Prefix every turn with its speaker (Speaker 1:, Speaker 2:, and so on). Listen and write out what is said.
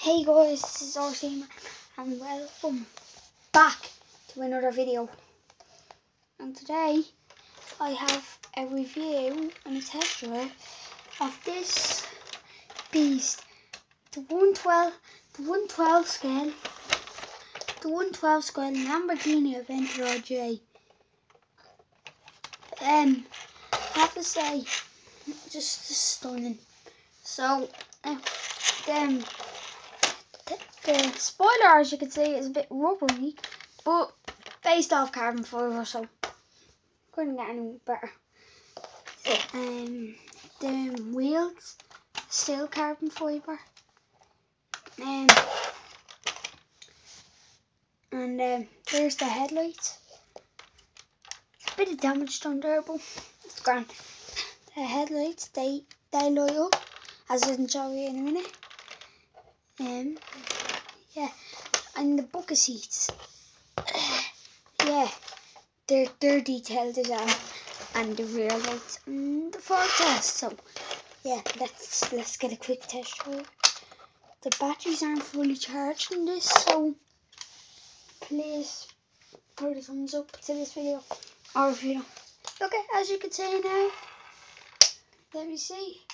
Speaker 1: Hey guys, this is RC and welcome back to another video. And today I have a review and a test drive of this beast, the 112 scale Lamborghini Aventador J. I have to say, just stunning. So the spoiler, as you can see, is a bit rubbery, but based off carbon fibre, so couldn't get any better. The wheels still carbon fibre, and there's the headlights. It's a bit of damage done there, but it's grand. The headlights, they light up, as I'll show you in a minute. Yeah, and the bucket seats, yeah, they're detailed as well, and the rear lights and the fog test. So yeah, let's get a quick test drive. The batteries aren't fully charged in this, so please put a thumbs up to this video, or if you don't. Okay, as you can see now, let me see.